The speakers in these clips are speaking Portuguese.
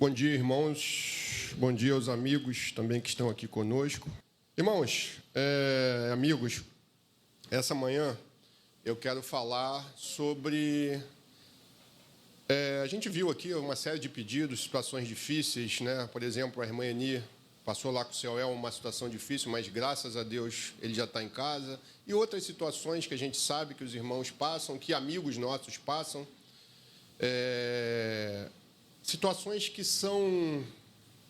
Bom dia, irmãos. Bom dia aos amigos também que estão aqui conosco. Irmãos, amigos, essa manhã eu quero falar sobre... a gente viu aqui uma série de pedidos, situações difíceis, né? Por exemplo, a irmã Eni passou lá com o Céu uma situação difícil, mas graças a Deus ele já está em casa. E outras situações que a gente sabe que os irmãos passam, que amigos nossos passam. Situações que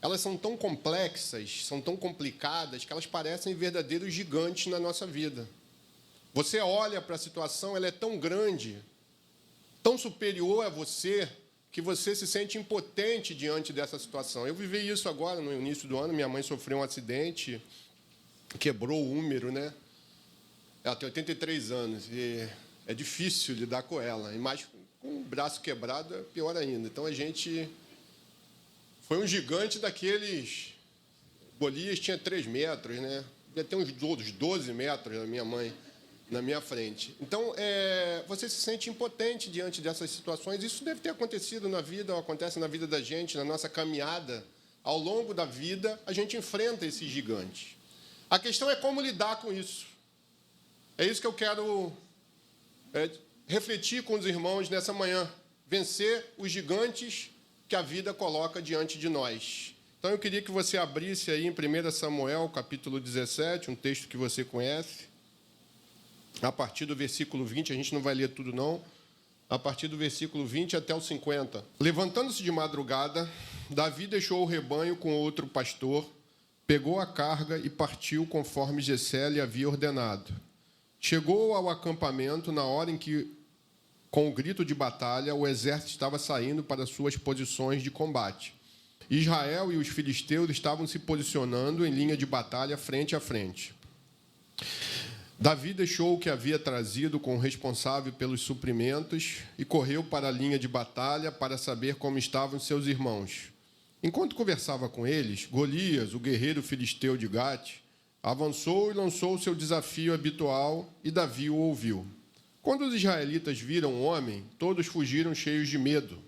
elas são tão complexas, são tão complicadas, que elas parecem verdadeiros gigantes na nossa vida. Você olha para a situação, ela é tão grande, tão superior a você, que você se sente impotente diante dessa situação. Eu vivi isso agora, no início do ano. Minha mãe sofreu um acidente, quebrou o úmero, né? Ela tem 83 anos e é difícil lidar com ela. E mais com o braço quebrado é pior ainda. Então, a gente... Foi um gigante daqueles... Golias tinha 3 metros, né? Devia ter uns 12 metros da minha mãe na minha frente. Então, você se sente impotente diante dessas situações. Isso deve ter acontecido na vida, ou acontece na vida da gente, na nossa caminhada. Ao longo da vida, a gente enfrenta esses gigantes. A questão é como lidar com isso. É isso que eu quero refletir com os irmãos nessa manhã. Vencer os gigantes que a vida coloca diante de nós. Então, eu queria que você abrisse aí em 1 Samuel, capítulo 17, um texto que você conhece. A partir do versículo 20, a gente não vai ler tudo, não. A partir do versículo 20 até o 50. Levantando-se de madrugada, Davi deixou o rebanho com outro pastor, pegou a carga e partiu conforme Jessé lhe havia ordenado. Chegou ao acampamento na hora em que, com o grito de batalha, o exército estava saindo para suas posições de combate. Israel e os filisteus estavam se posicionando em linha de batalha frente a frente. Davi deixou o que havia trazido com o responsável pelos suprimentos e correu para a linha de batalha para saber como estavam seus irmãos. Enquanto conversava com eles, Golias, o guerreiro filisteu de Gate, avançou e lançou o seu desafio habitual, e Davi o ouviu. Quando os israelitas viram o homem, todos fugiram cheios de medo.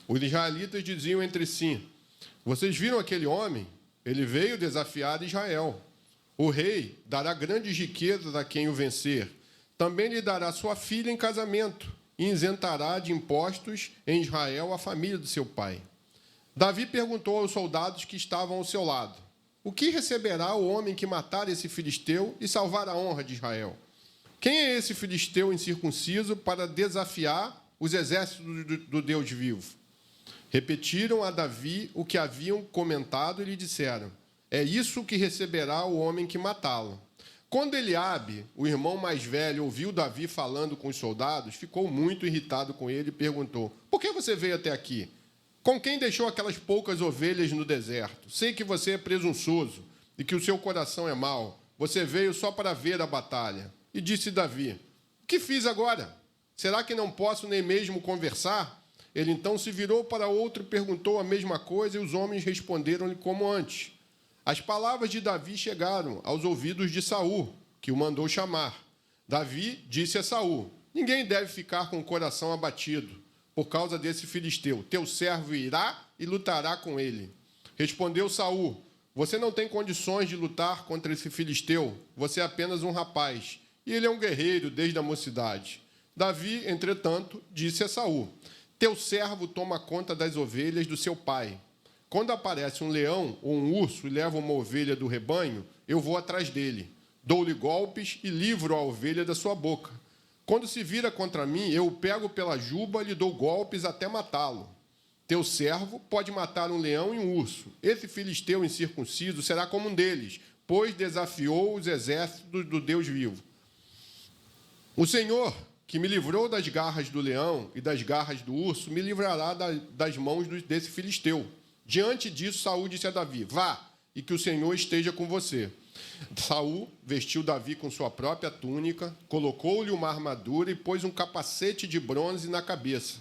Os israelitas diziam entre si: vocês viram aquele homem? Ele veio desafiar Israel. O rei dará grandes riquezas a quem o vencer. Também lhe dará sua filha em casamento e isentará de impostos em Israel a família do seu pai. Davi perguntou aos soldados que estavam ao seu lado: o que receberá o homem que matar esse filisteu e salvar a honra de Israel? Quem é esse filisteu incircunciso para desafiar os exércitos do Deus vivo? Repetiram a Davi o que haviam comentado e lhe disseram: é isso que receberá o homem que matá-lo. Quando Eliabe, o irmão mais velho, ouviu Davi falando com os soldados, ficou muito irritado com ele e perguntou: por que você veio até aqui? Com quem deixou aquelas poucas ovelhas no deserto? Sei que você é presunçoso e que o seu coração é mau. Você veio só para ver a batalha. E disse Davi: o que fiz agora? Será que não posso nem mesmo conversar? Ele então se virou para outro e perguntou a mesma coisa, e os homens responderam-lhe como antes. As palavras de Davi chegaram aos ouvidos de Saul, que o mandou chamar. Davi disse a Saul: ninguém deve ficar com o coração abatido por causa desse filisteu. Teu servo irá e lutará com ele. Respondeu Saul: você não tem condições de lutar contra esse filisteu. Você é apenas um rapaz, e ele é um guerreiro desde a mocidade. Davi, entretanto, disse a Saul: teu servo toma conta das ovelhas do seu pai. Quando aparece um leão ou um urso e leva uma ovelha do rebanho, eu vou atrás dele. Dou-lhe golpes e livro a ovelha da sua boca. Quando se vira contra mim, eu o pego pela juba e lhe dou golpes até matá-lo. Teu servo pode matar um leão e um urso. Esse filisteu incircunciso será como um deles, pois desafiou os exércitos do Deus vivo. O Senhor, que me livrou das garras do leão e das garras do urso, me livrará das mãos desse filisteu. Diante disso, Saul disse a Davi: vá, e que o Senhor esteja com você. Saul vestiu Davi com sua própria túnica, colocou-lhe uma armadura e pôs um capacete de bronze na cabeça.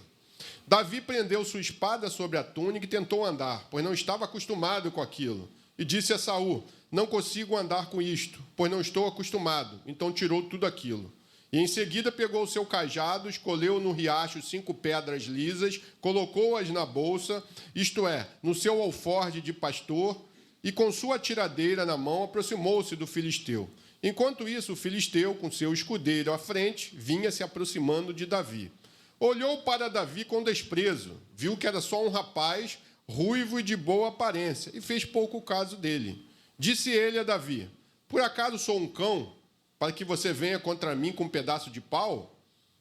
Davi prendeu sua espada sobre a túnica e tentou andar, pois não estava acostumado com aquilo. E disse a Saul: não consigo andar com isto, pois não estou acostumado. Então tirou tudo aquilo. E em seguida pegou o seu cajado, escolheu no riacho 5 pedras lisas, colocou-as na bolsa, isto é, no seu alforje de pastor, e com sua tiradeira na mão aproximou-se do filisteu. Enquanto isso, o filisteu, com seu escudeiro à frente, vinha se aproximando de Davi. Olhou para Davi com desprezo, viu que era só um rapaz, ruivo e de boa aparência, e fez pouco caso dele. Disse ele a Davi: por acaso sou um cão, para que você venha contra mim com um pedaço de pau?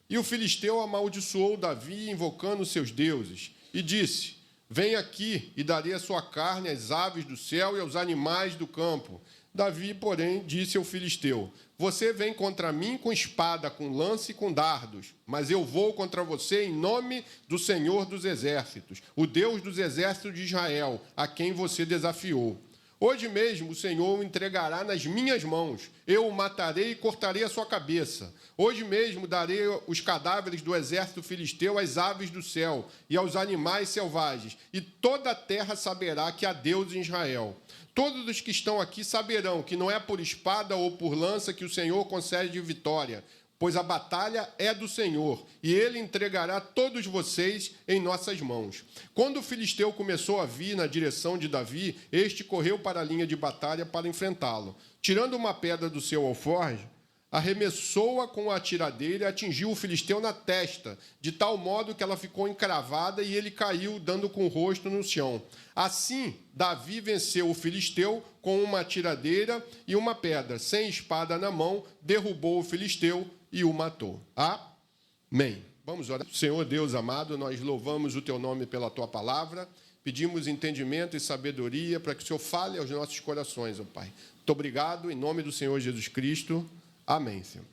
E o filisteu amaldiçoou Davi, invocando seus deuses, e disse: vem aqui, e darei a sua carne às aves do céu e aos animais do campo. Davi, porém, disse ao filisteu: você vem contra mim com espada, com lança e com dardos, mas eu vou contra você em nome do Senhor dos Exércitos, o Deus dos exércitos de Israel, a quem você desafiou. Hoje mesmo o Senhor o entregará nas minhas mãos. Eu o matarei e cortarei a sua cabeça. Hoje mesmo darei os cadáveres do exército filisteu às aves do céu e aos animais selvagens. E toda a terra saberá que há Deus em Israel. Todos os que estão aqui saberão que não é por espada ou por lança que o Senhor concede vitória, pois a batalha é do Senhor, e ele entregará todos vocês em nossas mãos. Quando o filisteu começou a vir na direção de Davi, este correu para a linha de batalha para enfrentá-lo. Tirando uma pedra do seu alforje, arremessou-a com a tiradeira e atingiu o filisteu na testa, de tal modo que ela ficou encravada e ele caiu, dando com o rosto no chão. Assim, Davi venceu o filisteu com uma tiradeira e uma pedra. Sem espada na mão, derrubou o filisteu e o matou. Amém. Vamos orar. Senhor Deus amado, nós louvamos o teu nome pela tua palavra, pedimos entendimento e sabedoria para que o Senhor fale aos nossos corações, ó Pai. Muito obrigado, em nome do Senhor Jesus Cristo. Amém, Senhor.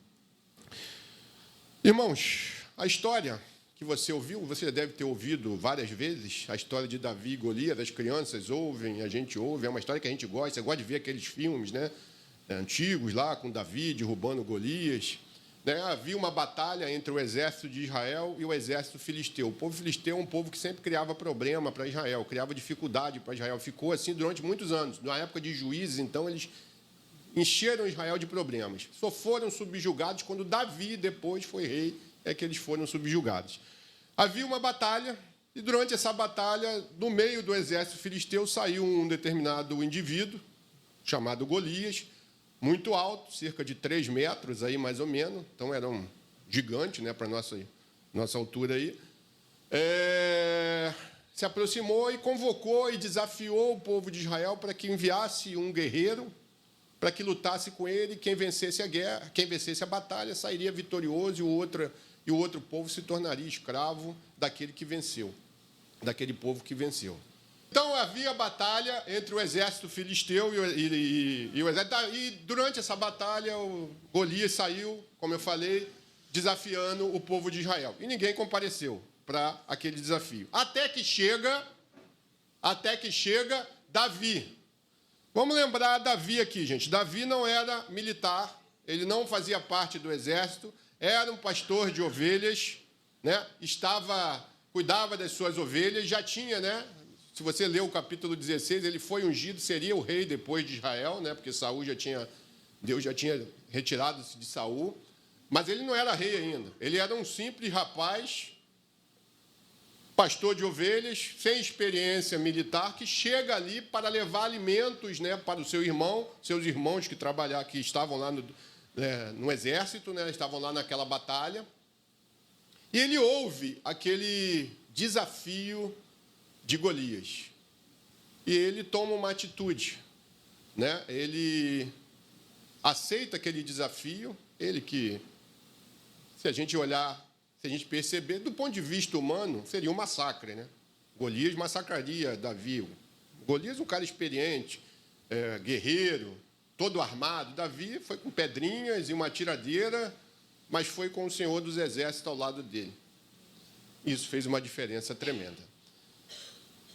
Irmãos, a história que você ouviu, você deve ter ouvido várias vezes, a história de Davi e Golias, as crianças ouvem, a gente ouve, é uma história que a gente gosta, você gosta de ver aqueles filmes, né, antigos lá, com Davi derrubando Golias. Havia uma batalha entre o exército de Israel e o exército filisteu. O povo filisteu é um povo que sempre criava problema para Israel, criava dificuldade para Israel. Ficou assim durante muitos anos. Na época de Juízes, então, eles encheram Israel de problemas. Só foram subjugados quando Davi, depois, foi rei, é que eles foram subjugados. Havia uma batalha, e durante essa batalha, no meio do exército filisteu, saiu um determinado indivíduo, chamado Golias, muito alto, cerca de 3 metros, aí, mais ou menos. Então, era um gigante, né, para a nossa altura aí. Se aproximou e convocou e desafiou o povo de Israel para que enviasse um guerreiro para que lutasse com ele. Quem vencesse a guerra, quem vencesse a batalha, sairia vitorioso, e o outro povo se tornaria escravo daquele que venceu, daquele povo que venceu. Então, havia batalha entre o exército filisteu e o exército. E, durante essa batalha, o Golias saiu, como eu falei, desafiando o povo de Israel. E ninguém compareceu para aquele desafio. Até que chega Davi. Vamos lembrar Davi aqui, gente. Davi não era militar, ele não fazia parte do exército, era um pastor de ovelhas, né? Cuidava das suas ovelhas, já tinha, né? Se você ler o capítulo 16, ele foi ungido, seria o rei depois de Israel, né? Porque Deus já tinha retirado-se de Saul, mas ele não era rei ainda. Ele era um simples rapaz, pastor de ovelhas, sem experiência militar, que chega ali para levar alimentos, né, para o seus irmãos que estavam lá no exército, né, estavam lá naquela batalha. E ele ouve aquele desafio de Golias. E ele toma uma atitude, né? Ele aceita aquele desafio, ele que, se a gente perceber, do ponto de vista humano, seria um massacre, né? Golias massacraria Davi. Golias é um cara experiente, guerreiro, todo armado. Davi foi com pedrinhas e uma tiradeira, mas foi com o Senhor dos Exércitos ao lado dele. Isso fez uma diferença tremenda.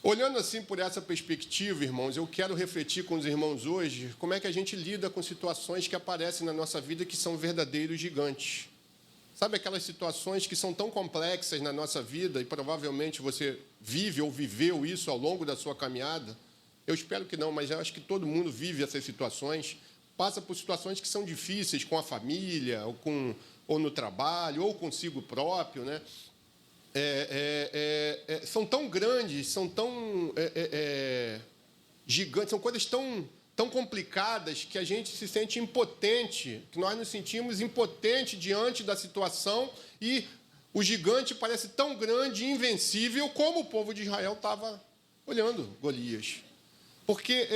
Olhando assim por essa perspectiva, irmãos, eu quero refletir com os irmãos hoje como é que a gente lida com situações que aparecem na nossa vida que são verdadeiros gigantes. Sabe aquelas situações que são tão complexas na nossa vida e provavelmente você vive ou viveu isso ao longo da sua caminhada? Eu espero que não, mas eu acho que todo mundo vive essas situações, passa por situações que são difíceis com a família, ou com ou no trabalho, ou consigo próprio, né? São tão grandes, são tão gigantes, são coisas tão complicadas que a gente se sente impotente, que nós nos sentimos impotentes diante da situação, e o gigante parece tão grande e invencível como o povo de Israel estava olhando Golias. Porque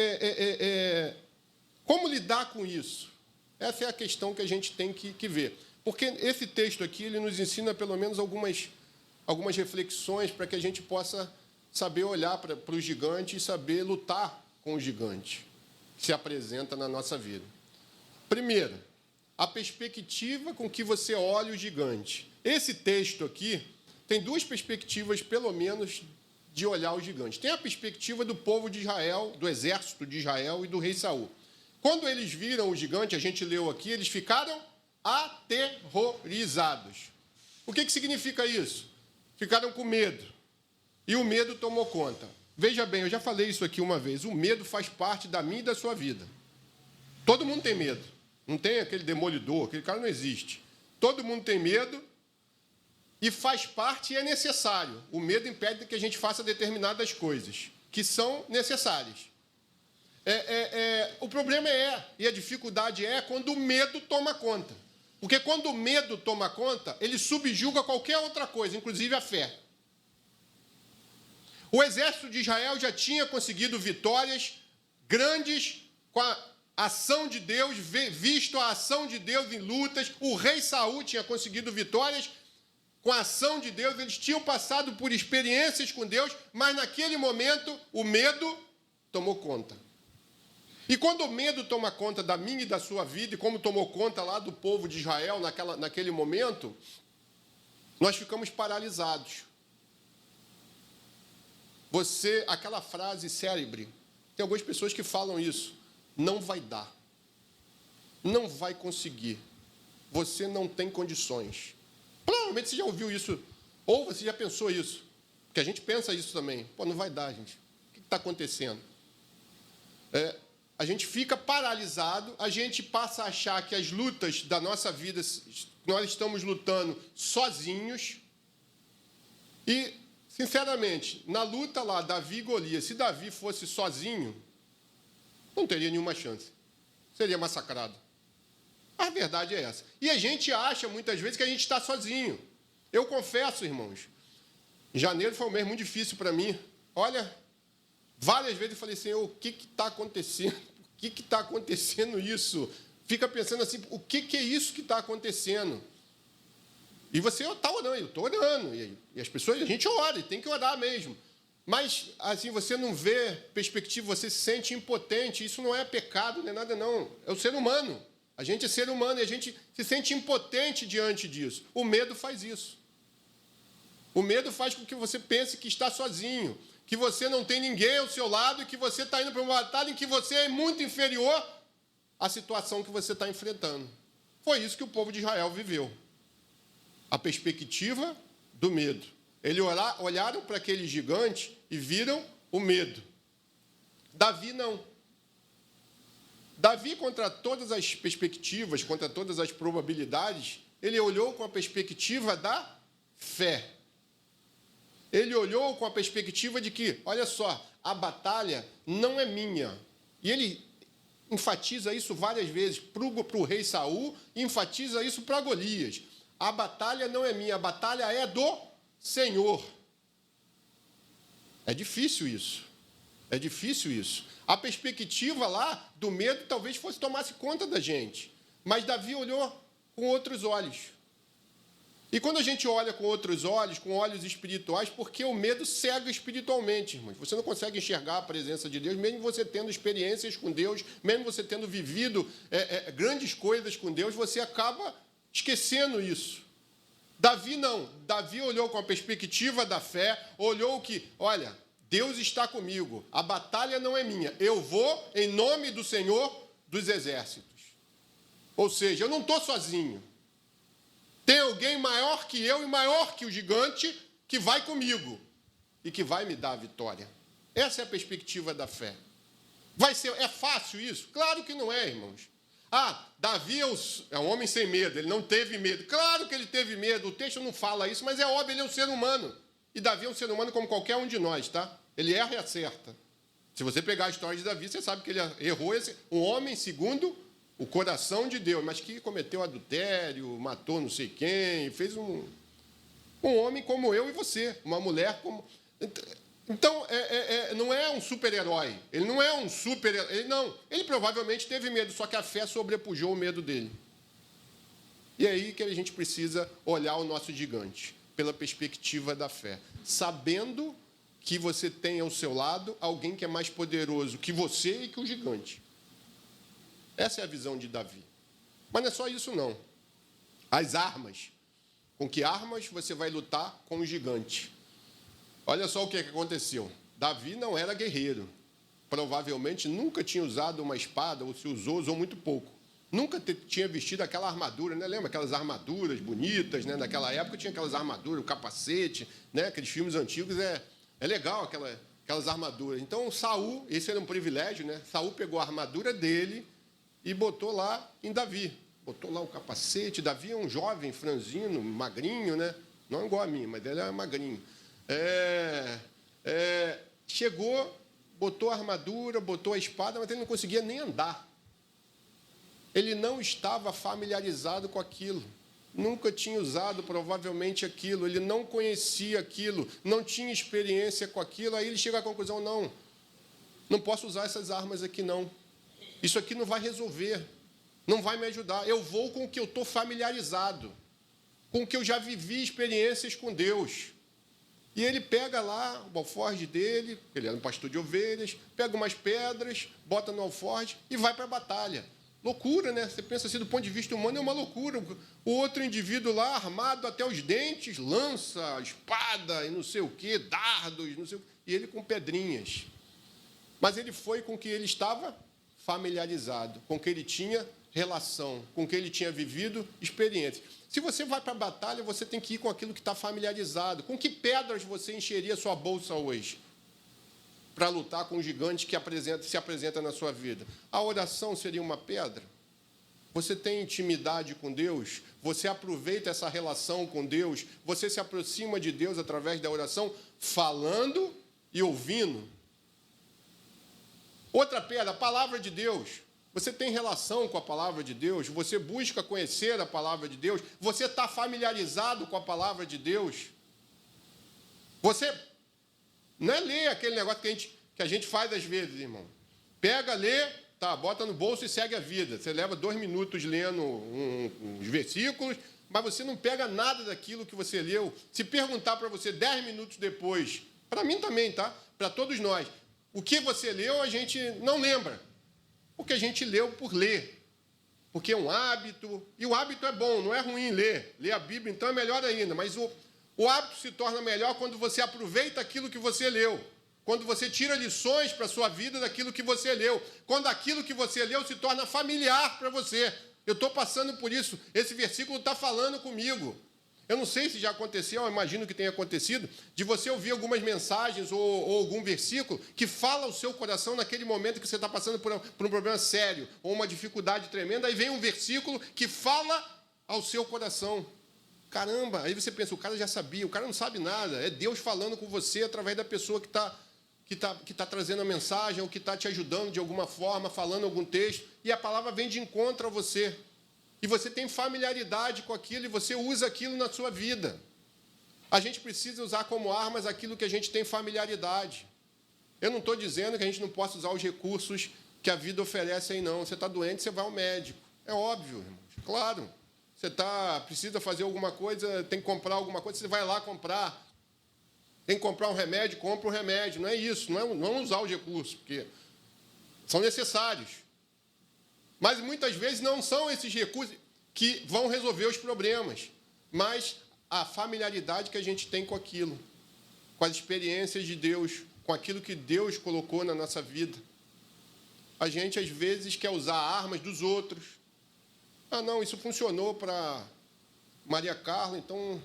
como lidar com isso? Essa é a questão que a gente tem que ver. Porque esse texto aqui ele nos ensina pelo menos algumas reflexões para que a gente possa saber olhar para o gigante e saber lutar com o gigante que se apresenta na nossa vida. Primeiro, a perspectiva com que você olha o gigante. Esse texto aqui tem duas perspectivas, pelo menos, de olhar o gigante. Tem a perspectiva do povo de Israel, do exército de Israel e do rei Saul. Quando eles viram o gigante, a gente leu aqui, eles ficaram aterrorizados. O que significa isso? Ficaram com medo. E o medo tomou conta. Veja bem, eu já falei isso aqui uma vez. O medo faz parte da minha e da sua vida. Todo mundo tem medo. Não tem aquele demolidor, aquele cara não existe. Todo mundo tem medo e faz parte e é necessário. O medo impede que a gente faça determinadas coisas que são necessárias. O problema e a dificuldade quando o medo toma conta. Porque quando o medo toma conta, ele subjuga qualquer outra coisa, inclusive a fé. O exército de Israel já tinha conseguido vitórias grandes com a ação de Deus, visto a ação de Deus em lutas. O rei Saul tinha conseguido vitórias com a ação de Deus. Eles tinham passado por experiências com Deus, mas naquele momento o medo tomou conta. E quando o medo toma conta da minha e da sua vida, e como tomou conta lá do povo de Israel naquele momento, nós ficamos paralisados. Aquela frase célebre, tem algumas pessoas que falam isso, não vai dar, não vai conseguir, você não tem condições. Provavelmente você já ouviu isso, ou você já pensou isso, porque a gente pensa isso também. Não vai dar, gente, o que está acontecendo? A gente fica paralisado, a gente passa a achar que as lutas da nossa vida, nós estamos lutando sozinhos. E, sinceramente, na luta lá, Davi e Golias, se Davi fosse sozinho, não teria nenhuma chance. Seria massacrado. A verdade é essa. E a gente acha, muitas vezes, que a gente está sozinho. Eu confesso, irmãos, janeiro foi um mês muito difícil para mim. Olha, várias vezes eu falei, Senhor, o que está acontecendo? O que está acontecendo isso? Fica pensando assim, o que é isso que está acontecendo? E você está orando, eu estou orando. E as pessoas, a gente ora, e tem que orar mesmo. Mas, assim, você não vê perspectiva, você se sente impotente. Isso não é pecado, não é nada, não. É o ser humano. A gente é ser humano e a gente se sente impotente diante disso. O medo faz isso. O medo faz com que você pense que está sozinho, que você não tem ninguém ao seu lado e que você está indo para uma batalha em que você é muito inferior à situação que você está enfrentando. Foi isso que o povo de Israel viveu. A perspectiva do medo. Eles olharam para aquele gigante e viram o medo. Davi não. Davi, contra todas as perspectivas, contra todas as probabilidades, ele olhou com a perspectiva da fé. Ele olhou com a perspectiva de que, olha só, a batalha não é minha. E ele enfatiza isso várias vezes para o rei Saul e enfatiza isso para Golias. A batalha não é minha, a batalha é do Senhor. É difícil isso. É difícil isso. A perspectiva lá do medo talvez tomasse conta da gente. Mas Davi olhou com outros olhos. E quando a gente olha com outros olhos, com olhos espirituais, porque o medo cega espiritualmente, irmãos. Você não consegue enxergar a presença de Deus, mesmo você tendo experiências com Deus, mesmo você tendo vivido grandes coisas com Deus, você acaba esquecendo isso. Davi não. Davi olhou com a perspectiva da fé, olhou que, olha, Deus está comigo, a batalha não é minha, eu vou em nome do Senhor dos Exércitos. Ou seja, eu não estou sozinho. Tem alguém maior que eu e maior que o gigante que vai comigo e que vai me dar a vitória. Essa é a perspectiva da fé. É fácil isso? Claro que não é, irmãos. Davi é um homem sem medo, ele não teve medo. Claro que ele teve medo, o texto não fala isso, mas é óbvio, ele é um ser humano. E Davi é um ser humano como qualquer um de nós, tá? Ele erra e acerta. Se você pegar a história de Davi, você sabe que ele errou, um homem segundo o coração de Deus, mas que cometeu adultério, matou não sei quem, fez um homem como eu e você, uma mulher como... Então, não é um super-herói. Ele não é um super-herói. Ele provavelmente teve medo, só que a fé sobrepujou o medo dele. E é aí que a gente precisa olhar o nosso gigante, pela perspectiva da fé. Sabendo que você tem ao seu lado alguém que é mais poderoso que você e que o gigante. Essa é a visão de Davi. Mas não é só isso, não. As armas. Com que armas você vai lutar com o gigante? Olha só o que aconteceu. Davi não era guerreiro. Provavelmente nunca tinha usado uma espada, ou se usou muito pouco. Nunca tinha vestido aquela armadura, né? Lembra aquelas armaduras bonitas, né? Naquela época tinha aquelas armaduras, o capacete, né? Aqueles filmes antigos, é legal aquelas armaduras. Então, Saul, esse era um privilégio, né? Saul pegou a armadura dele e botou lá em Davi. Botou lá o capacete. Davi é um jovem, franzino, magrinho, né? Não igual a mim, mas ele é magrinho. Chegou, botou a armadura, botou a espada, mas ele não conseguia nem andar. Ele não estava familiarizado com aquilo. Nunca tinha usado, provavelmente, aquilo. Ele não conhecia aquilo, não tinha experiência com aquilo. Aí ele chega à conclusão, não posso usar essas armas aqui, não. Isso aqui não vai resolver, não vai me ajudar. Eu vou com o que eu estou familiarizado, com o que eu já vivi experiências com Deus. E ele pega lá o alforje dele, ele era um pastor de ovelhas, pega umas pedras, bota no alforje e vai para a batalha. Loucura, né? Você pensa assim, do ponto de vista humano, é uma loucura. O outro indivíduo lá, armado até os dentes, lança, espada e não sei o quê, dardos, não sei o quê, e ele com pedrinhas. Mas ele foi com o que ele estava familiarizado, com o que ele tinha relação, com o que ele tinha vivido, experiência. Se você vai para a batalha, você tem que ir com aquilo que está familiarizado. Com que pedras você encheria sua bolsa hoje para lutar com o gigante que se apresenta na sua vida? A oração seria uma pedra? Você tem intimidade com Deus? Você aproveita essa relação com Deus? Você se aproxima de Deus através da oração, falando e ouvindo? Outra pedra, a palavra de Deus. Você tem relação com a palavra de Deus? Você busca conhecer a palavra de Deus? Você está familiarizado com a palavra de Deus? Você não é ler aquele negócio que a gente faz às vezes, irmão. Pega, lê, bota no bolso e segue a vida. Você leva 2 minutos lendo uns versículos, mas você não pega nada daquilo que você leu. Se perguntar para você 10 minutos depois, para mim também, tá? Para todos nós, o que você leu a gente não lembra. Porque a gente leu por ler. Porque é um hábito. E o hábito é bom, não é ruim ler. Ler a Bíblia, então, é melhor ainda. Mas o hábito se torna melhor quando você aproveita aquilo que você leu. Quando você tira lições para a sua vida daquilo que você leu. Quando aquilo que você leu se torna familiar para você. Eu estou passando por isso. Esse versículo está falando comigo. Eu não sei se já aconteceu, eu imagino que tenha acontecido, de você ouvir algumas mensagens ou algum versículo que fala ao seu coração naquele momento que você está passando por um problema sério ou uma dificuldade tremenda, aí vem um versículo que fala ao seu coração. Caramba, aí você pensa, o cara já sabia, o cara não sabe nada, é Deus falando com você através da pessoa que está trazendo a mensagem ou que está te ajudando de alguma forma, falando algum texto, e a palavra vem de encontro a você. E você tem familiaridade com aquilo e você usa aquilo na sua vida. A gente precisa usar como armas aquilo que a gente tem familiaridade. Eu não estou dizendo que a gente não possa usar os recursos que a vida oferece aí, não. Você está doente, você vai ao médico. É óbvio, irmãos. Claro. Você precisa fazer alguma coisa, tem que comprar alguma coisa, você vai lá comprar. Tem que comprar um remédio, compra um remédio. Não é isso, não usar os recursos, porque são necessários. Mas, muitas vezes, não são esses recursos que vão resolver os problemas, mas a familiaridade que a gente tem com aquilo, com as experiências de Deus, com aquilo que Deus colocou na nossa vida. A gente, às vezes, quer usar armas dos outros. Não, isso funcionou para Maria Carla, então,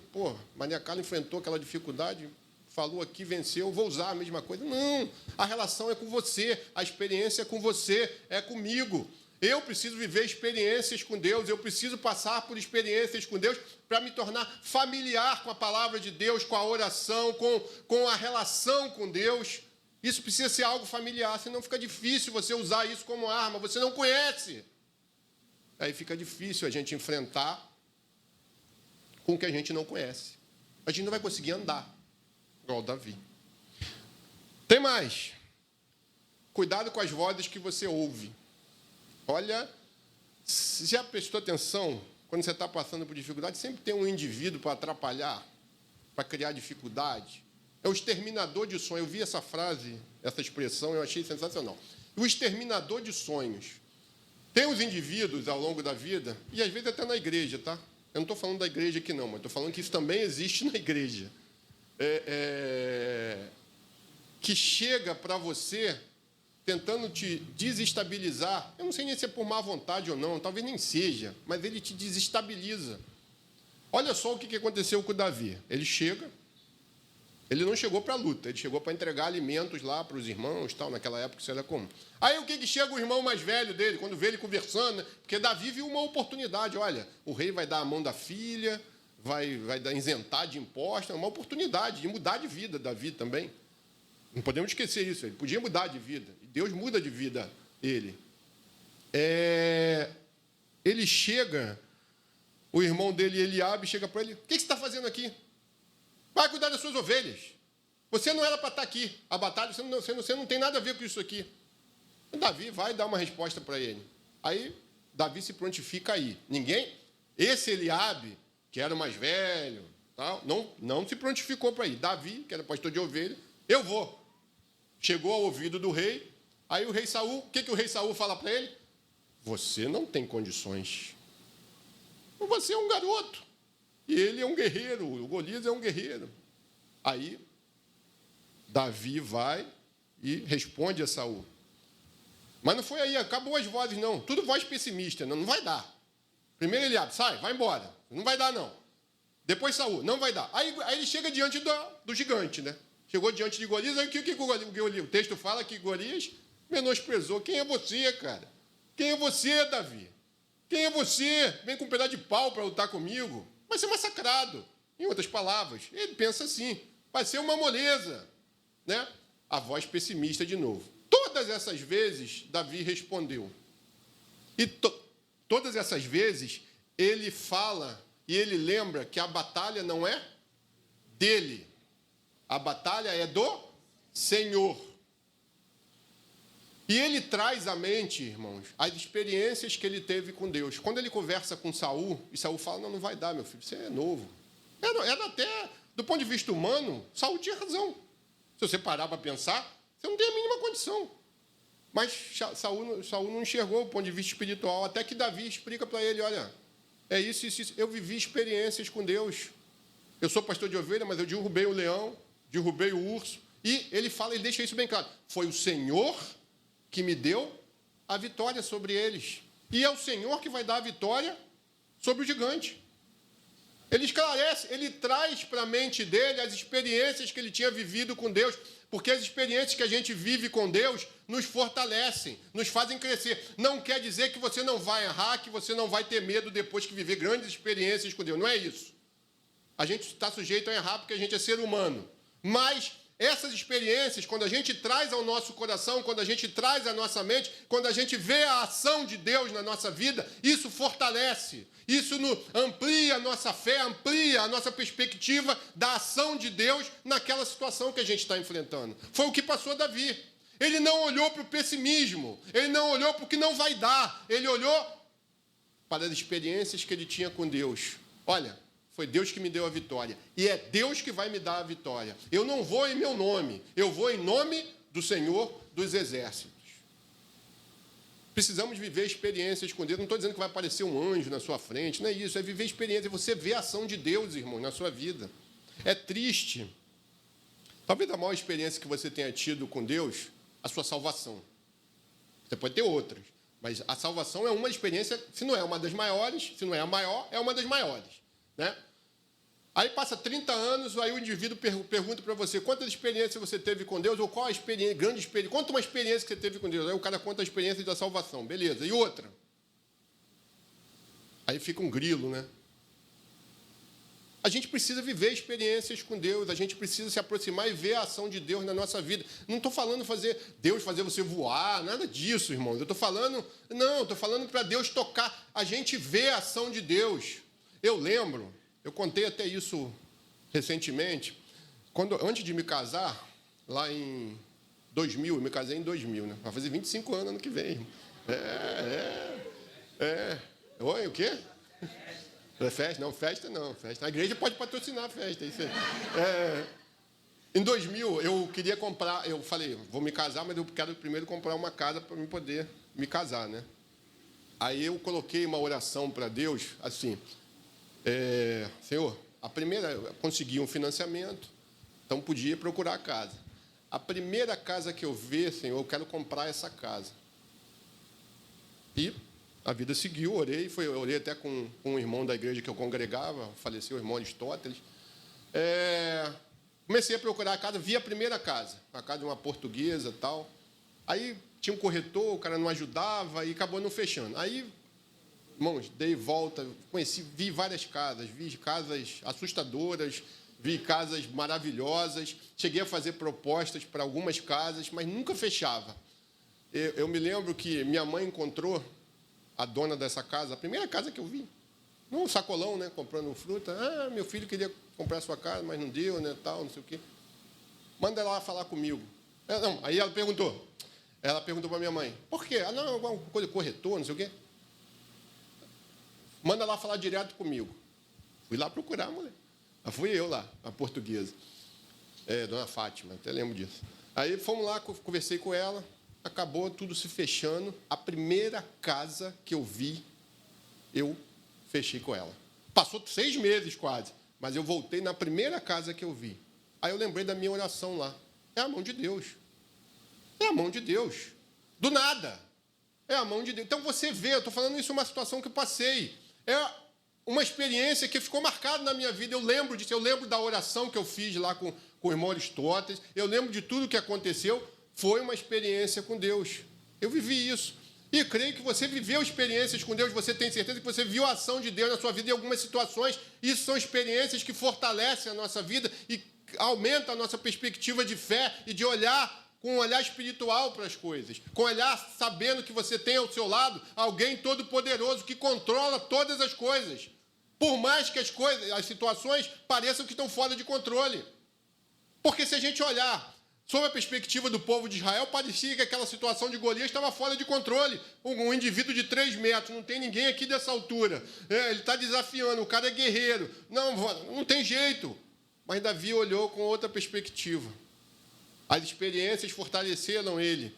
Maria Carla enfrentou aquela dificuldade, falou aqui, venceu, vou usar a mesma coisa. Não, a relação é com você, a experiência é com você, é comigo. Eu preciso viver experiências com Deus, eu preciso passar por experiências com Deus para me tornar familiar com a palavra de Deus, com a oração, com a relação com Deus. Isso precisa ser algo familiar, senão fica difícil você usar isso como arma, você não conhece. Aí fica difícil a gente enfrentar com o que a gente não conhece. A gente não vai conseguir andar, igual Davi. Tem mais. Cuidado com as vozes que você ouve. Olha, se já prestou atenção, quando você está passando por dificuldade, sempre tem um indivíduo para atrapalhar, para criar dificuldade. É o exterminador de sonhos. Eu vi essa frase, essa expressão, eu achei sensacional. O exterminador de sonhos. Tem os indivíduos ao longo da vida, e às vezes até na igreja, tá? Eu não estou falando da igreja aqui não, mas estou falando que isso também existe na igreja. Que chega para você tentando te desestabilizar. Eu não sei nem se é por má vontade ou não, talvez nem seja, mas ele te desestabiliza. Olha só o que aconteceu com o Davi. Ele chega, ele não chegou para a luta, ele chegou para entregar alimentos lá para os irmãos, tal, naquela época isso era comum. Aí o que chega o irmão mais velho dele, quando vê ele conversando, né? Porque Davi viu uma oportunidade, olha, o rei vai dar a mão da filha, vai isentar de impostos, é uma oportunidade de mudar de vida, Davi também. Não podemos esquecer isso, ele podia mudar de vida. E Deus muda de vida ele. Ele chega, o irmão dele, Eliabe, chega para ele, o que você está fazendo aqui? Vai cuidar das suas ovelhas. Você não era para estar aqui. A batalha, você não tem nada a ver com isso aqui. Davi vai dar uma resposta para ele. Aí, Davi se prontifica aí. Esse Eliabe, que era o mais velho, tal, não se prontificou para ir. Davi, que era pastor de ovelha, eu vou. Chegou ao ouvido do rei, aí o rei Saul, o que o rei Saul fala para ele? Você não tem condições. Você é um garoto. E ele é um guerreiro, o Golias é um guerreiro. Aí, Davi vai e responde a Saul. Mas não foi aí, acabou as vozes, não. Tudo voz pessimista, não vai dar. Primeiro Eliabe, sai, vai embora. Não vai dar, não. Depois Saul, não vai dar. Aí ele chega diante do gigante, né? Chegou diante de Golias, aí o texto fala que Golias menosprezou. Quem é você, cara? Quem é você, Davi? Quem é você? Vem com um pedaço de pau para lutar comigo? Vai ser massacrado. Em outras palavras, ele pensa assim, vai ser uma moleza. Né? A voz pessimista de novo. Todas essas vezes, Davi respondeu. E todas essas vezes, ele fala e ele lembra que a batalha não é dele. A batalha é do Senhor. E ele traz à mente, irmãos, as experiências que ele teve com Deus. Quando ele conversa com Saul, e Saul fala, não vai dar, meu filho, você é novo. Era até, do ponto de vista humano, Saul tinha razão. Se você parar para pensar, você não tem a mínima condição. Mas Saul não enxergou o ponto de vista espiritual, até que Davi explica para ele, olha, é isso, isso, isso. Eu vivi experiências com Deus. Eu sou pastor de ovelha, mas eu derrubei o leão, derrubei o urso. E ele deixa isso bem claro. Foi o Senhor que me deu a vitória sobre eles. E é o Senhor que vai dar a vitória sobre o gigante. Ele esclarece, ele traz para a mente dele as experiências que ele tinha vivido com Deus, porque as experiências que a gente vive com Deus nos fortalecem, nos fazem crescer. Não quer dizer que você não vai errar, que você não vai ter medo depois que viver grandes experiências com Deus. Não é isso. A gente está sujeito a errar porque a gente é ser humano. Mas essas experiências, quando a gente traz ao nosso coração, quando a gente traz à nossa mente, quando a gente vê a ação de Deus na nossa vida, isso fortalece, isso amplia a nossa fé, amplia a nossa perspectiva da ação de Deus naquela situação que a gente está enfrentando. Foi o que passou a Davi. Ele não olhou para o pessimismo, ele não olhou para o que não vai dar, ele olhou para as experiências que ele tinha com Deus. Olha, foi Deus que me deu a vitória. E é Deus que vai me dar a vitória. Eu não vou em meu nome. Eu vou em nome do Senhor dos Exércitos. Precisamos viver experiências com Deus. Não estou dizendo que vai aparecer um anjo na sua frente. Não é isso. É viver experiência. Você vê a ação de Deus, irmão, na sua vida. É triste. Talvez a maior experiência que você tenha tido com Deus, a sua salvação. Você pode ter outras. Mas a salvação é uma experiência, se não é uma das maiores, se não é a maior, é uma das maiores. Né? Aí passa 30 anos, aí o indivíduo pergunta para você quantas experiências você teve com Deus, ou qual a experiência, grande experiência, conta uma experiência que você teve com Deus. Aí o cara conta a experiência da salvação, beleza. E outra? Aí fica um grilo, né? A gente precisa viver experiências com Deus, a gente precisa se aproximar e ver a ação de Deus na nossa vida. Não estou falando Deus fazer você voar, nada disso, irmãos. Eu estou falando para Deus tocar, a gente vê a ação de Deus. Eu lembro, eu contei até isso recentemente, antes de me casar, lá em 2000, eu me casei em 2000, né? Vai fazer 25 anos ano que vem. Oi, o quê? Festa? Não, festa não. Festa. A igreja pode patrocinar a festa. Isso em 2000, eu queria comprar, eu falei, vou me casar, mas eu quero primeiro comprar uma casa para eu poder me casar, né? Aí eu coloquei uma oração para Deus, assim, Senhor, a primeira, eu consegui um financiamento, então podia procurar a casa. A primeira casa que eu ver, Senhor, eu quero comprar essa casa. E a vida seguiu, orei até com um irmão da igreja que eu congregava, faleceu o irmão Aristóteles. Comecei a procurar a casa, vi a primeira casa, a casa de uma portuguesa e tal. Aí tinha um corretor, o cara não ajudava e acabou não fechando. Aí, irmãos, dei volta, vi várias casas, vi casas assustadoras, vi casas maravilhosas, cheguei a fazer propostas para algumas casas, mas nunca fechava. Eu me lembro que minha mãe encontrou a dona dessa casa, a primeira casa que eu vi, num sacolão, né, comprando fruta. Meu filho queria comprar sua casa, mas não deu, né, tal, não sei o quê. Manda ela falar comigo. Aí ela perguntou para minha mãe, por quê? Não, alguma coisa corretor, não sei o quê. Manda ela falar direto comigo. Fui lá procurar a mulher. Fui eu lá, a portuguesa. Dona Fátima, até lembro disso. Aí fomos lá, conversei com ela, acabou tudo se fechando. A primeira casa que eu vi, eu fechei com ela. Passou 6 meses quase, mas eu voltei na primeira casa que eu vi. Aí eu lembrei da minha oração lá. É a mão de Deus. É a mão de Deus. Do nada. É a mão de Deus. Então você vê, eu estou falando isso, uma situação que eu passei. É uma experiência que ficou marcada na minha vida. Eu lembro disso, eu lembro da oração que eu fiz lá com o irmão Aristóteles. Eu lembro de tudo que aconteceu. Foi uma experiência com Deus. Eu vivi isso. E creio que você viveu experiências com Deus, você tem certeza que você viu a ação de Deus na sua vida em algumas situações. Isso são experiências que fortalecem a nossa vida e aumentam a nossa perspectiva de fé e de olhar com um olhar espiritual para as coisas. Com um olhar sabendo que você tem ao seu lado alguém todo-poderoso que controla todas as coisas. Por mais que as situações pareçam que estão fora de controle. Porque se a gente olhar sob a perspectiva do povo de Israel, parecia que aquela situação de Golias estava fora de controle. Um indivíduo de 3 metros, não tem ninguém aqui dessa altura. Ele está desafiando, o cara é guerreiro. Não tem jeito. Mas Davi olhou com outra perspectiva. As experiências fortaleceram ele,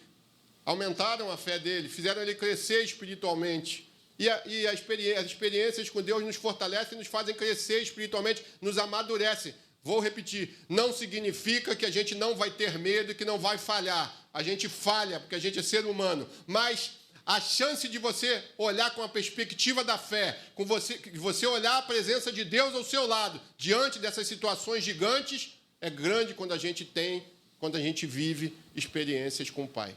aumentaram a fé dele, fizeram ele crescer espiritualmente. E as experiências com Deus nos fortalecem, nos fazem crescer espiritualmente, nos amadurecem. Vou repetir, não significa que a gente não vai ter medo e que não vai falhar. A gente falha porque a gente é ser humano. Mas a chance de você olhar com a perspectiva da fé, você olhar a presença de Deus ao seu lado, diante dessas situações gigantes, é grande quando a gente vive experiências com o Pai.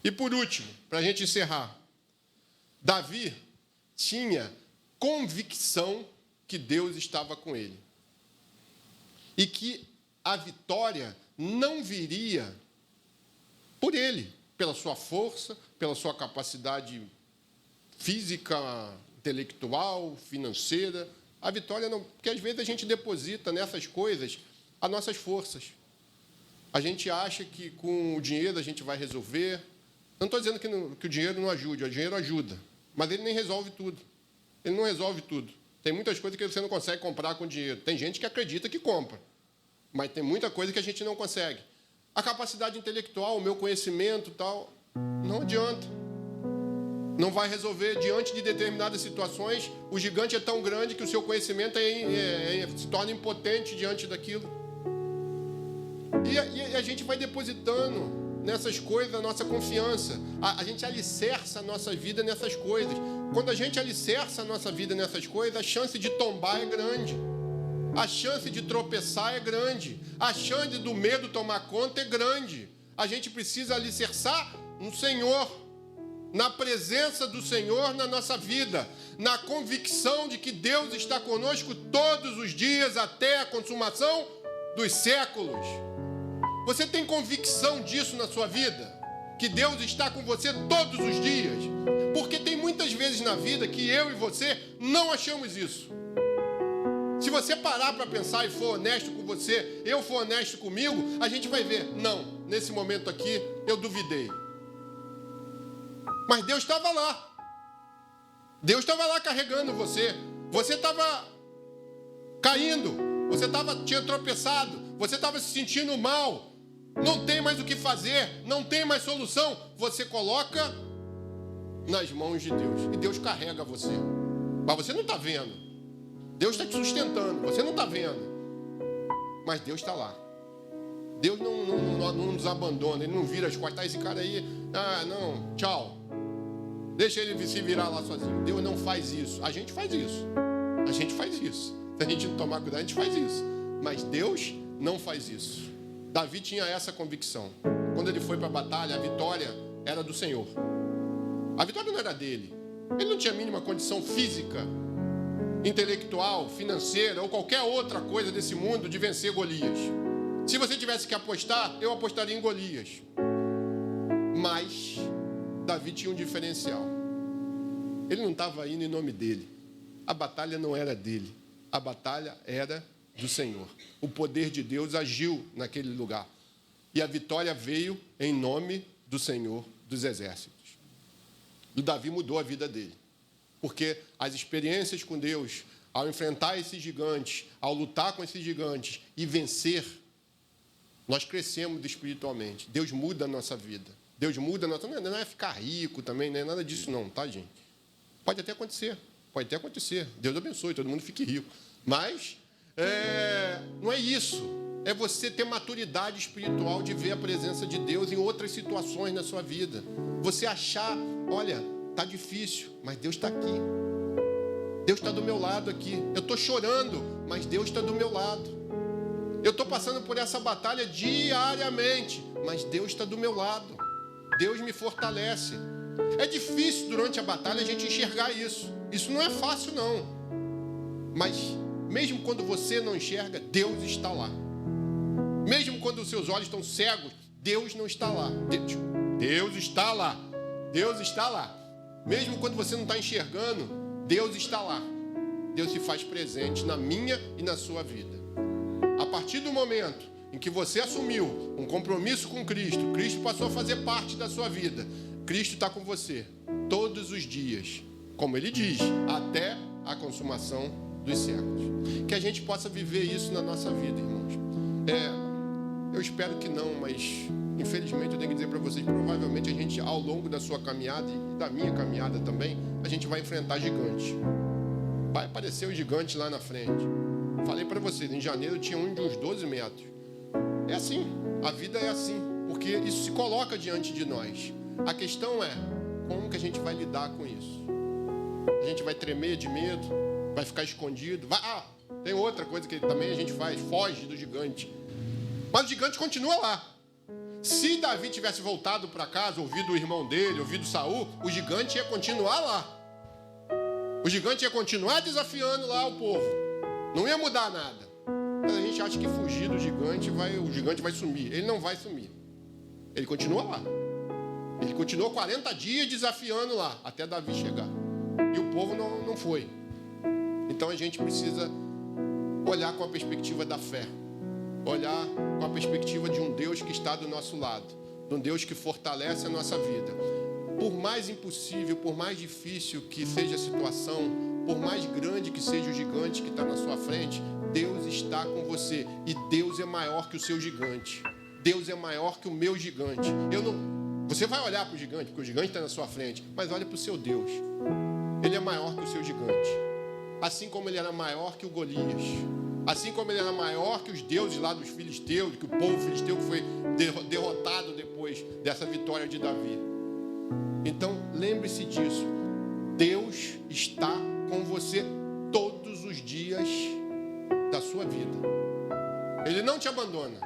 E por último, para a gente encerrar, Davi tinha convicção que Deus estava com ele. E que a vitória não viria por ele, pela sua força, pela sua capacidade física, intelectual, financeira. A vitória não... Porque às vezes a gente deposita nessas coisas as nossas forças. A gente acha que com o dinheiro a gente vai resolver. Não estou dizendo que o dinheiro não ajude, o dinheiro ajuda. Mas ele nem resolve tudo. Ele não resolve tudo. Tem muitas coisas que você não consegue comprar com dinheiro. Tem gente que acredita que compra. Mas tem muita coisa que a gente não consegue. A capacidade intelectual, o meu conhecimento e tal, não adianta. Não vai resolver diante de determinadas situações. O gigante é tão grande que o seu conhecimento se torna impotente diante daquilo. E a gente vai depositando nessas coisas a nossa confiança. A gente alicerça a nossa vida nessas coisas. Quando a gente alicerça a nossa vida nessas coisas, a chance de tombar é grande. A chance de tropeçar é grande. A chance do medo tomar conta é grande. A gente precisa alicerçar no Senhor, na presença do Senhor na nossa vida, na convicção de que Deus está conosco todos os dias até a consumação dos séculos. Você tem convicção disso na sua vida? Que Deus está com você todos os dias? Porque tem muitas vezes na vida que eu e você não achamos isso. Se você parar para pensar e for honesto com você, eu for honesto comigo, a gente vai ver, não, nesse momento aqui eu duvidei. Mas Deus estava lá. Deus estava lá carregando você. Você estava caindo. Você tinha tropeçado. Você estava se sentindo mal. Não tem mais o que fazer. Não tem mais solução. Você coloca nas mãos de Deus. E Deus carrega você. Mas você não está vendo. Deus está te sustentando. Você não está vendo. Mas Deus está lá. Deus não nos abandona. Ele não vira as costas. Esse cara aí, não, tchau. Deixa ele se virar lá sozinho. Deus não faz isso. A gente faz isso. A gente faz isso. Se a gente não tomar cuidado, a gente faz isso. Mas Deus não faz isso. Davi tinha essa convicção. Quando ele foi para a batalha, a vitória era do Senhor. A vitória não era dele. Ele não tinha a mínima condição física, intelectual, financeira ou qualquer outra coisa desse mundo de vencer Golias. Se você tivesse que apostar, eu apostaria em Golias. Mas Davi tinha um diferencial. Ele não estava indo em nome dele. A batalha não era dele. A batalha era do Senhor. O poder de Deus agiu naquele lugar. E a vitória veio em nome do Senhor dos Exércitos. O Davi mudou a vida dele. Porque as experiências com Deus, ao enfrentar esses gigantes, ao lutar com esses gigantes e vencer, nós crescemos espiritualmente. Deus muda a nossa vida. Deus muda, não é ficar rico também, não é nada disso não, tá, gente? Pode até acontecer. Deus abençoe, todo mundo fique rico. Mas não é isso. É você ter maturidade espiritual de ver a presença de Deus em outras situações na sua vida. Você achar, olha, tá difícil, mas Deus está aqui. Deus está do meu lado aqui. Eu estou chorando, mas Deus está do meu lado. Eu estou passando por essa batalha diariamente, mas Deus está do meu lado. Deus me fortalece. É difícil durante a batalha a gente enxergar isso. Isso não é fácil, não. Mas mesmo quando você não enxerga, Deus está lá. Mesmo quando os seus olhos estão cegos, Deus não está lá. Deus está lá. Deus está lá. Mesmo quando você não está enxergando, Deus está lá. Deus se faz presente na minha e na sua vida. A partir do momento em que você assumiu um compromisso com Cristo, Cristo passou a fazer parte da sua vida. Cristo está com você todos os dias, como Ele diz, até a consumação dos séculos. Que a gente possa viver isso na nossa vida, irmãos. Eu espero que não, mas infelizmente eu tenho que dizer para vocês, provavelmente a gente, ao longo da sua caminhada e da minha caminhada também, a gente vai enfrentar gigantes. Vai aparecer o gigante lá na frente. Falei para vocês, em janeiro tinha um de uns 12 metros. É assim, a vida é assim, porque isso se coloca diante de nós. A questão é, como que a gente vai lidar com isso? A gente vai tremer de medo? Vai ficar escondido? Tem outra coisa que também a gente faz, foge do gigante. Mas o gigante continua lá. Se Davi tivesse voltado para casa, ouvido o irmão dele, ouvido Saul, o gigante ia continuar lá. O gigante ia continuar desafiando lá o povo. Não ia mudar nada. Mas a gente acha que fugir do gigante, o gigante vai sumir. Ele não vai sumir. Ele continua lá. Ele continuou 40 dias desafiando lá, até Davi chegar. E o povo não foi. Então a gente precisa olhar com a perspectiva da fé. Olhar com a perspectiva de um Deus que está do nosso lado. De um Deus que fortalece a nossa vida. Por mais impossível, por mais difícil que seja a situação, por mais grande que seja o gigante que está na sua frente, Deus está com você. E Deus é maior que o seu gigante. Deus é maior que o meu gigante. Você vai olhar para o gigante, porque o gigante está na sua frente, mas olha para o seu Deus. Ele é maior que o seu gigante. Assim como ele era maior que o Golias. Assim como ele era maior que os deuses lá dos filisteus, que o povo filisteu que foi derrotado depois dessa vitória de Davi. Então, lembre-se disso. Deus está com você todos os dias da sua vida. Ele não te abandona.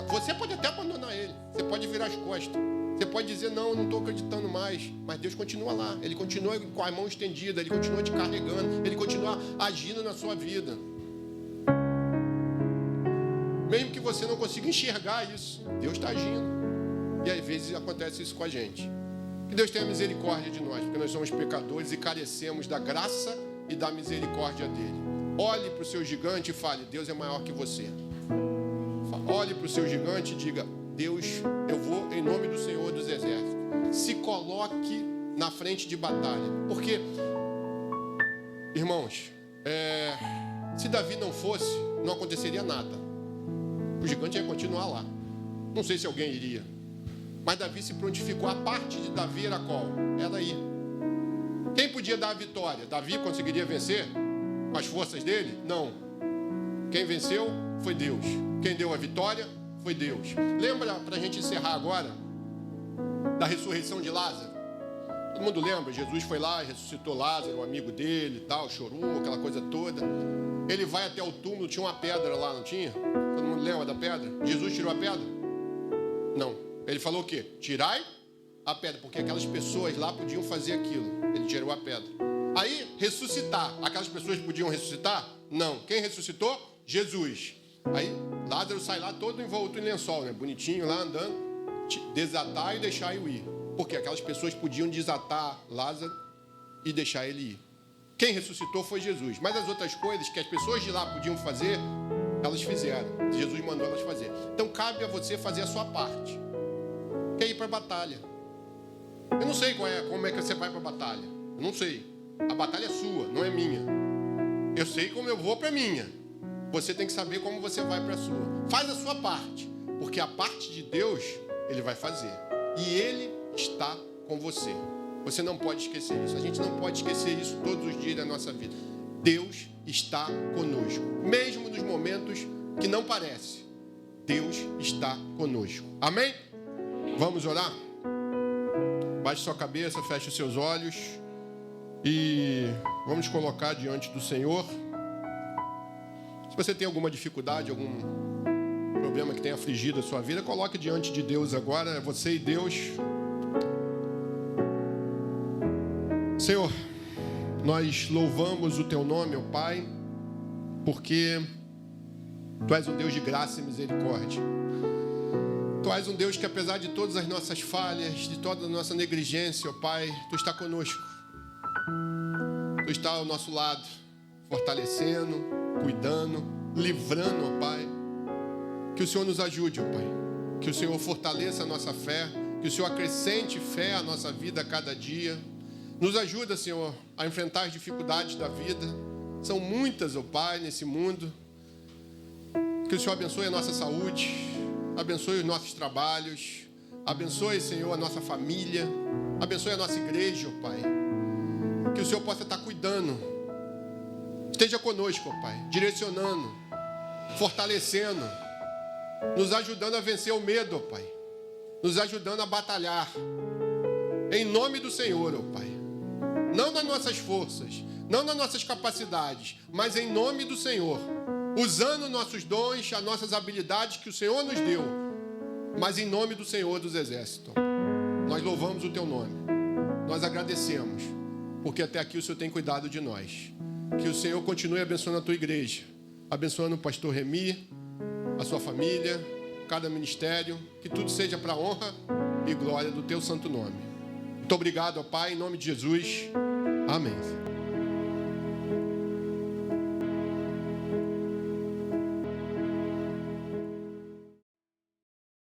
Você pode até abandonar ele. Você pode virar as costas. Você pode dizer, não, eu não estou acreditando mais. Mas Deus continua lá. Ele continua com a mão estendida. Ele continua te carregando. Ele continua agindo na sua vida. Mesmo que você não consiga enxergar isso, Deus está agindo. E às vezes acontece isso com a gente. Que Deus tenha misericórdia de nós, porque nós somos pecadores e carecemos da graça e da misericórdia dele. Olhe para o seu gigante e fale, Deus é maior que você. Olhe para o seu gigante e diga, Deus, eu vou em nome do Senhor dos Exércitos. Se coloque na frente de batalha. Porque, irmãos, se Davi não fosse, não aconteceria nada. O gigante ia continuar lá. Não sei se alguém iria. Mas Davi se prontificou. A parte de Davi era qual? Era ir. Quem podia dar a vitória? Davi conseguiria vencer com as forças dele? Não. Quem venceu foi Deus. Quem deu a vitória foi Deus. Lembra, para a gente encerrar agora, da ressurreição de Lázaro? Todo mundo lembra? Jesus foi lá e ressuscitou Lázaro, um amigo dele e tal, chorou, aquela coisa toda. Ele vai até o túmulo, tinha uma pedra lá, não tinha? Todo mundo lembra da pedra? Jesus tirou a pedra? Não. Ele falou o quê? Tirai a pedra, porque aquelas pessoas lá podiam fazer aquilo. Ele tirou a pedra. Aí, ressuscitar. Aquelas pessoas podiam ressuscitar? Não. Quem ressuscitou? Jesus. Aí, Lázaro sai lá todo envolto em lençol, né? Bonitinho lá, andando. Desatar e deixar ele ir. Porque aquelas pessoas podiam desatar Lázaro e deixar ele ir. Quem ressuscitou foi Jesus. Mas as outras coisas que as pessoas de lá podiam fazer, elas fizeram. Jesus mandou elas fazer. Então, cabe a você fazer a sua parte. Que é ir para a batalha. Eu não sei como é que você vai para a batalha. Eu não sei. A batalha é sua, não é minha. Eu sei como eu vou para a minha. Você tem que saber como você vai para a sua. Faz a sua parte. Porque a parte de Deus, Ele vai fazer. E Ele está com você. Você não pode esquecer isso. A gente não pode esquecer isso todos os dias da nossa vida. Deus está conosco. Mesmo nos momentos que não parece. Deus está conosco. Amém? Vamos orar? Baixe sua cabeça, feche os seus olhos. E vamos colocar diante do Senhor. Se você tem alguma dificuldade, algum problema que tenha afligido a sua vida, coloque diante de Deus agora, é você e Deus. Senhor, nós louvamos o Teu nome, ó Pai, porque Tu és um Deus de graça e misericórdia. Tu és um Deus que, apesar de todas as nossas falhas, de toda a nossa negligência, ó Pai, Tu está conosco. Tu está ao nosso lado, fortalecendo, cuidando, livrando, ó Pai. Que o Senhor nos ajude, ó Pai. Que o Senhor fortaleça a nossa fé, que o Senhor acrescente fé à nossa vida a cada dia. Nos ajuda, Senhor, a enfrentar as dificuldades da vida. São muitas, ó Pai, nesse mundo. Que o Senhor abençoe a nossa saúde, abençoe os nossos trabalhos, abençoe, Senhor, a nossa família, abençoe a nossa igreja, ó Pai. Que o Senhor possa estar cuidando. Esteja conosco, ó Pai, direcionando, fortalecendo, nos ajudando a vencer o medo, ó Pai. Nos ajudando a batalhar. Em nome do Senhor, ó Pai. Não nas nossas forças, não nas nossas capacidades, mas em nome do Senhor. Usando nossos dons, as nossas habilidades que o Senhor nos deu, mas em nome do Senhor dos Exércitos. Nós louvamos o Teu nome. Nós agradecemos, porque até aqui o Senhor tem cuidado de nós. Que o Senhor continue abençoando a Tua igreja, abençoando o pastor Remi, a sua família, cada ministério, que tudo seja para a honra e glória do Teu santo nome. Muito obrigado, ó Pai, em nome de Jesus. Amém.